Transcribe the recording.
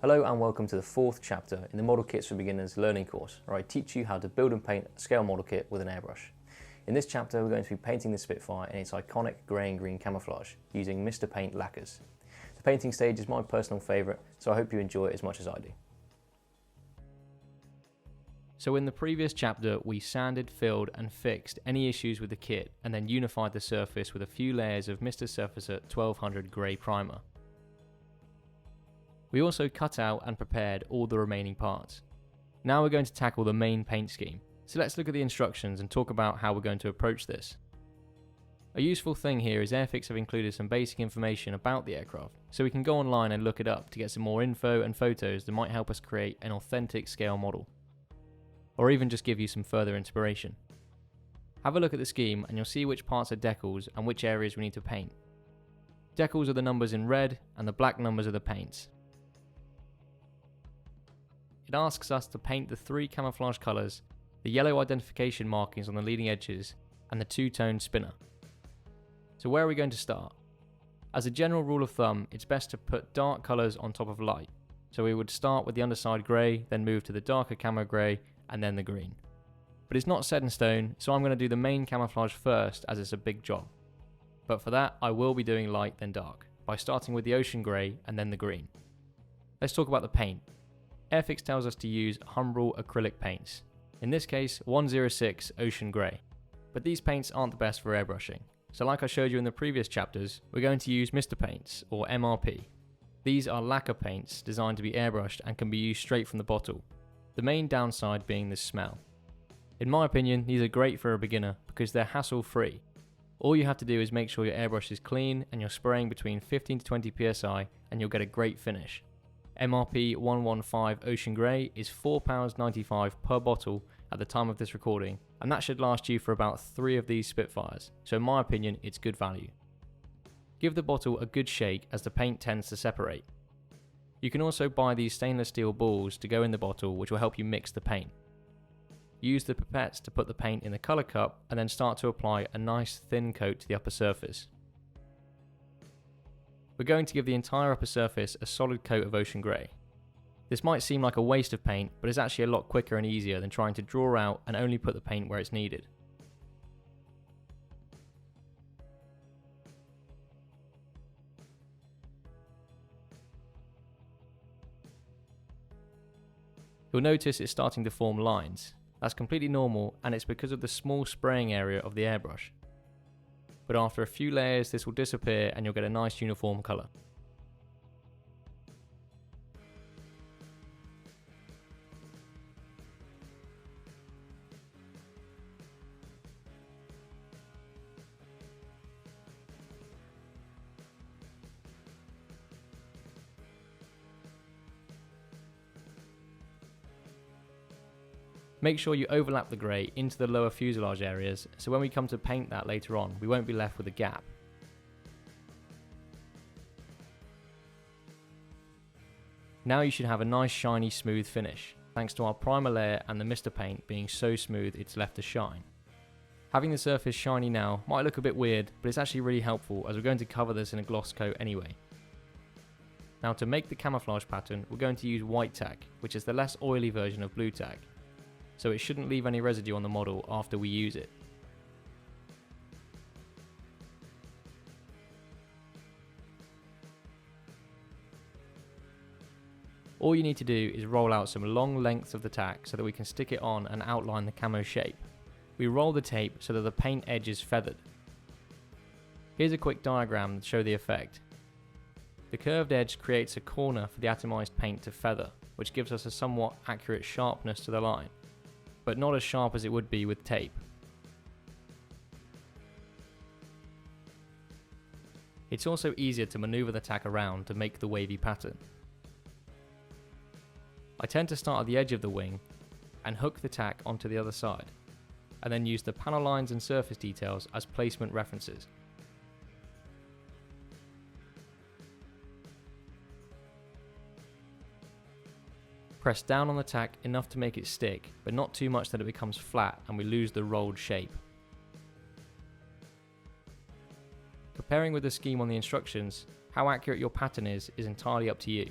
Hello and welcome to the fourth chapter in the Model Kits for Beginners learning course, where I teach you how to build and paint a scale model kit with an airbrush. In this chapter we're going to be painting the Spitfire in its iconic grey and green camouflage using Mr. Paint lacquers. The painting stage is my personal favourite, so I hope you enjoy it as much as I do. So in the previous chapter we sanded, filled and fixed any issues with the kit and then unified the surface with a few layers of Mr. Surfacer 1200 grey primer. We also cut out and prepared all the remaining parts. Now we're going to tackle the main paint scheme, so let's look at the instructions and talk about how we're going to approach this. A useful thing here is Airfix have included some basic information about the aircraft, so we can go online and look it up to get some more info and photos that might help us create an authentic scale model, or even just give you some further inspiration. Have a look at the scheme and you'll see which parts are decals and which areas we need to paint. Decals are the numbers in red and the black numbers are the paints. It asks us to paint the three camouflage colours, the yellow identification markings on the leading edges, and the two-tone spinner. So where are we going to start? As a general rule of thumb, it's best to put dark colours on top of light. So we would start with the underside grey, then move to the darker camo grey, and then the green. But it's not set in stone, so I'm going to do the main camouflage first as it's a big job. But for that, I will be doing light then dark, by starting with the ocean grey and then the green. Let's talk about the paint. Airfix tells us to use Humbrol acrylic paints, in this case 106 Ocean Grey, but these paints aren't the best for airbrushing, so like I showed you in the previous chapters, we're going to use Mr. Paints, or MRP. These are lacquer paints designed to be airbrushed and can be used straight from the bottle, the main downside being the smell. In my opinion, these are great for a beginner because they're hassle-free. All you have to do is make sure your airbrush is clean and you're spraying between 15 to 20 psi and you'll get a great finish. MRP 115 Ocean Grey is £4.95 per bottle at the time of this recording, and that should last you for about 3 of these Spitfires, so in my opinion it's good value. Give the bottle a good shake as the paint tends to separate. You can also buy these stainless steel balls to go in the bottle which will help you mix the paint. Use the pipettes to put the paint in the colour cup and then start to apply a nice thin coat to the upper surface. We're going to give the entire upper surface a solid coat of ocean grey. This might seem like a waste of paint, but it's actually a lot quicker and easier than trying to draw out and only put the paint where it's needed. You'll notice it's starting to form lines. That's completely normal and it's because of the small spraying area of the airbrush. But after a few layers this will disappear and you'll get a nice uniform colour. Make sure you overlap the grey into the lower fuselage areas, so when we come to paint that later on, we won't be left with a gap. Now you should have a nice shiny smooth finish, thanks to our primer layer and the Mr. Paint being so smooth it's left to shine. Having the surface shiny now might look a bit weird, but it's actually really helpful as we're going to cover this in a gloss coat anyway. Now to make the camouflage pattern, we're going to use white tack, which is the less oily version of blue tack, so it shouldn't leave any residue on the model after we use it. All you need to do is roll out some long lengths of the tack so that we can stick it on and outline the camo shape. We roll the tape so that the paint edge is feathered. Here's a quick diagram to show the effect. The curved edge creates a corner for the atomized paint to feather, which gives us a somewhat accurate sharpness to the line, but not as sharp as it would be with tape. It's also easier to maneuver the tack around to make the wavy pattern. I tend to start at the edge of the wing and hook the tack onto the other side, and then use the panel lines and surface details as placement references. Press down on the tack enough to make it stick, but not too much that it becomes flat and we lose the rolled shape. Comparing with the scheme on the instructions, how accurate your pattern is entirely up to you.